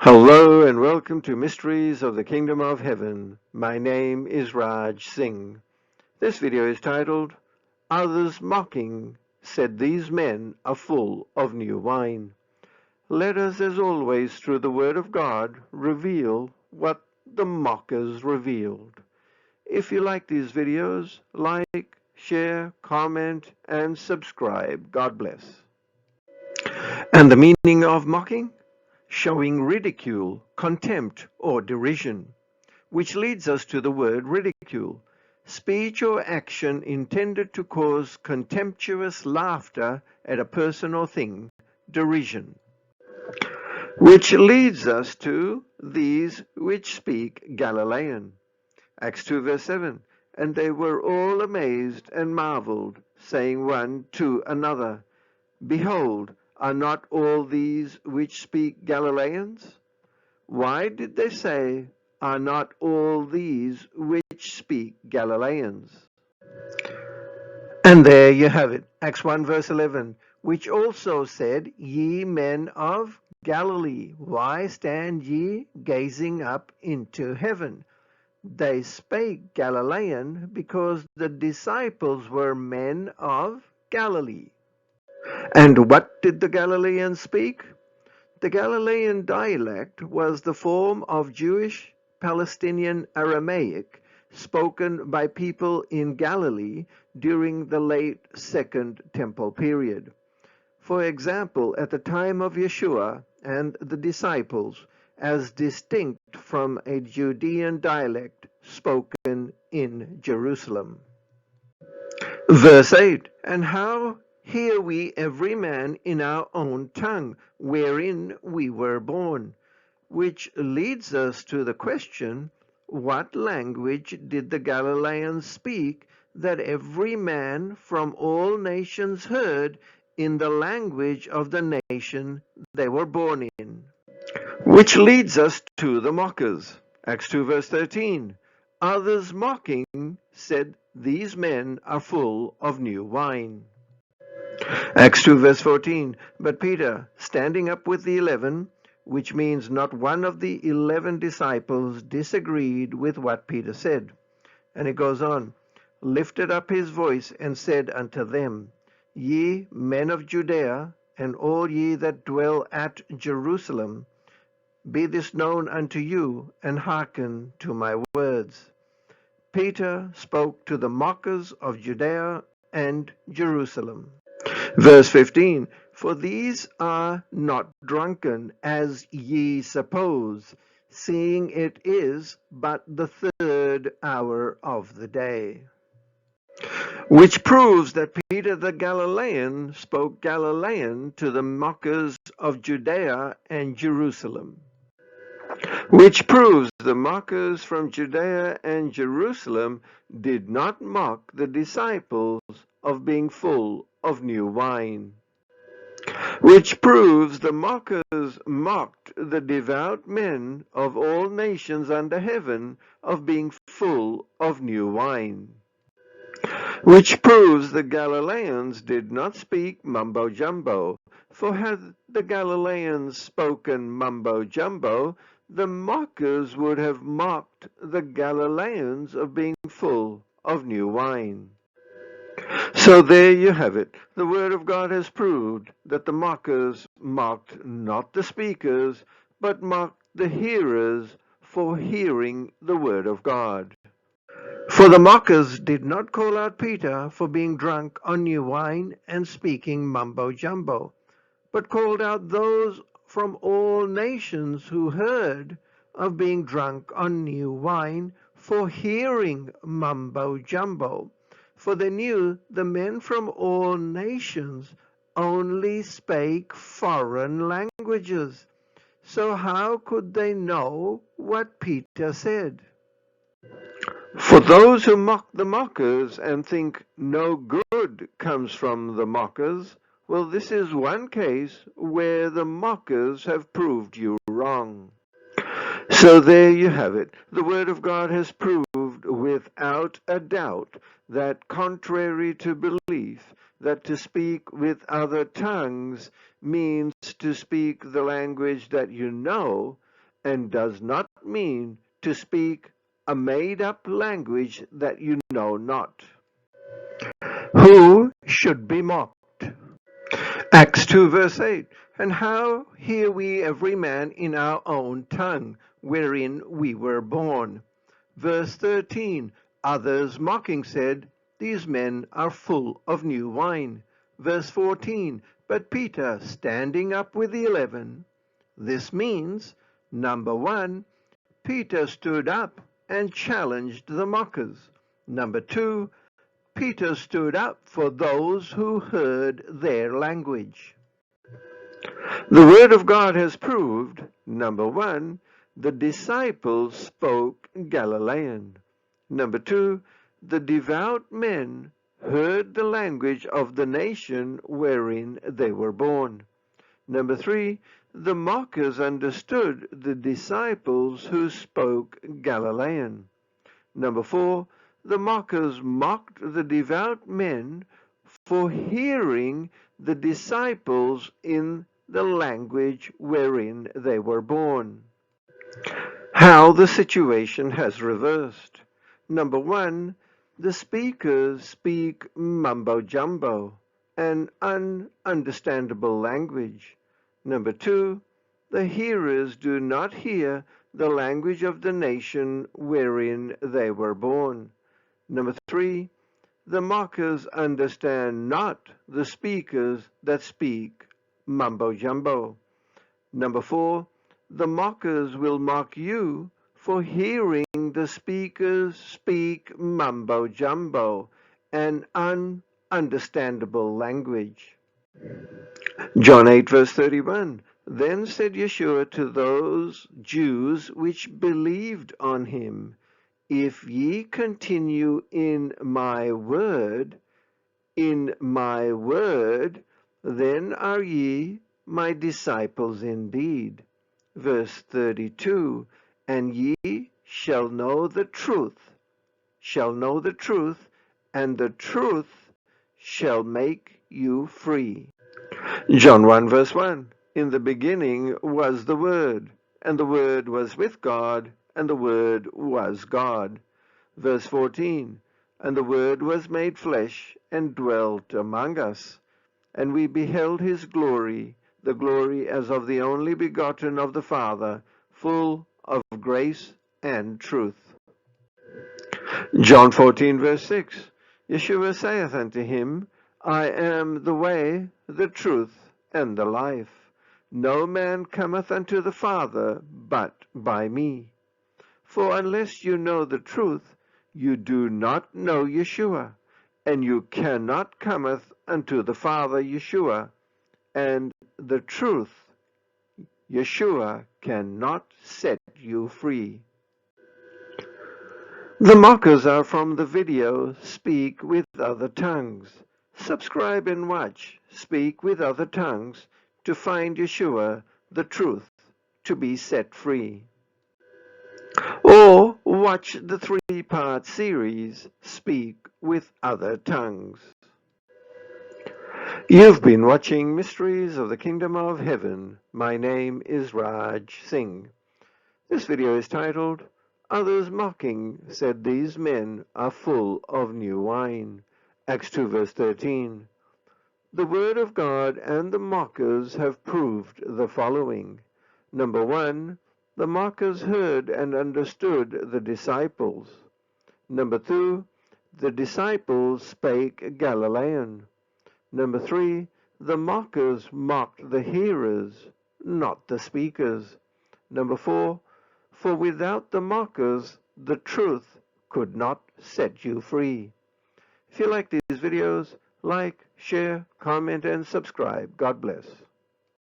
Hello and welcome to Mysteries of the Kingdom of Heaven. My name is Raj Singh. This video is titled, Others Mocking Said These Men Are Full of New Wine. Let us, as always, through the Word of God, reveal what the mockers revealed. If you like these videos, like, share, comment, and subscribe. God bless. And the meaning of mocking? Showing ridicule, contempt, or derision, which leads us to the word ridicule, speech or action intended to cause contemptuous laughter at a person or thing, derision, which leads us to these which speak Galilaean. Acts 2 verse 7, and they were all amazed and marveled, saying one to another, Behold, are not all these which speak Galileans? Why did they say, Are not all these which speak Galileans? And there you have it, Acts 1 verse 11, which also said, Ye men of Galilee, why stand ye gazing up into heaven? They spake Galilean because the disciples were men of Galilee. And what did the Galileans speak? The Galilean dialect was the form of Jewish Palestinian Aramaic spoken by people in Galilee during the late Second Temple period. For example, at the time of Yeshua and the disciples, as distinct from a Judean dialect spoken in Jerusalem. Verse 8, and how hear we every man in our own tongue, wherein we were born? Which leads us to the question, what language did the Galileans speak that every man from all nations heard in the language of the nation they were born in? Which leads us to the mockers. Acts 2 verse 13. Others mocking said, These men are full of new wine. Acts 2 verse 14. But Peter, standing up with the 11, which means not one of the 11 disciples disagreed with what Peter said. And it goes on, lifted up his voice and said unto them, Ye men of Judea, and all ye that dwell at Jerusalem, be this known unto you, and hearken to my words. Peter spoke to the mockers of Judea and Jerusalem. Verse 15, For these are not drunken, as ye suppose, seeing it is but the third hour of the day. Which proves that Peter the Galilean spoke Galilean to the mockers of Judea and Jerusalem. Which proves the mockers from Judea and Jerusalem did not mock the disciples of being full of new wine. Which proves the mockers mocked the devout men of all nations under heaven of being full of new wine. Which proves the Galileans did not speak mumbo-jumbo, for had the Galileans spoken mumbo-jumbo, the mockers would have mocked the Galileans of being full of new wine. So there you have it. The Word of God has proved that the mockers mocked not the speakers, but mocked the hearers for hearing the Word of God. For the mockers did not call out Peter for being drunk on new wine and speaking mumbo-jumbo, but called out those from all nations who heard of being drunk on new wine for hearing mumbo-jumbo, for they knew the men from all nations only spake foreign languages. So how could they know what Peter said? For those who mock the mockers and think no good comes from the mockers, well, this is one case where the mockers have proved you wrong. So there you have it. The Word of God has proved without a doubt that contrary to belief, that to speak with other tongues means to speak the language that you know, and does not mean to speak a made-up language that you know not. Who should be mocked? Acts 2 verse 8. And how hear we every man in our own tongue, wherein we were born? Verse 13. Others mocking said, These men are full of new wine. Verse 14. But Peter, standing up with the 11. This means, number 1, Peter stood up and challenged the mockers. Number 2, Peter stood up for those who heard their language. The Word of God has proved, number 1, the disciples spoke Galilean. Number 2, the devout men heard the language of the nation wherein they were born. Number 3, the mockers understood the disciples who spoke Galilean. Number 4, the mockers mocked the devout men for hearing the disciples in the language wherein they were born. How the situation has reversed. Number 1, the speakers speak mumbo-jumbo, an ununderstandable language. Number 2, the hearers do not hear the language of the nation wherein they were born. Number 3, the mockers understand not the speakers that speak mumbo-jumbo. Number 4, the mockers will mock you for hearing the speakers speak mumbo-jumbo, an ununderstandable language. John 8 verse 31. Then said Yeshua to those Jews which believed on him, If ye continue in my word, then are ye my disciples indeed. Verse 32. And ye shall know the truth, and the truth shall make you free. John 1 verse 1. In the beginning was the Word, and the Word was with God, and the Word was God. Verse 14. And the Word was made flesh, and dwelt among us. And we beheld his glory, the glory as of the only begotten of the Father, full of grace and truth. John 14 verse 6. Yeshua saith unto him, I am the way, the truth, and the life. No man cometh unto the Father but by me. For unless you know the truth, you do not know Yeshua, and you cannot cometh unto the Father Yeshua, and the truth, Yeshua, cannot set you free. The mockers are from the video Speak with Other Tongues. Subscribe and watch Speak with Other Tongues to find Yeshua, the truth, to be set free. Or watch the 3-part series Speak with Other Tongues. You've been watching Mysteries of the Kingdom of Heaven. My name is Raj Singh. This video is titled, Others mocking said these men are full of new wine. Acts 2 verse 13. The Word of God and the mockers have proved the following. Number 1, the mockers heard and understood the disciples. Number 2, the disciples spake Galilean. Number 3, the mockers mocked the hearers, not the speakers. Number 4, for without the mockers, the truth could not set you free. If you like these videos, like, share, comment, and subscribe. God bless.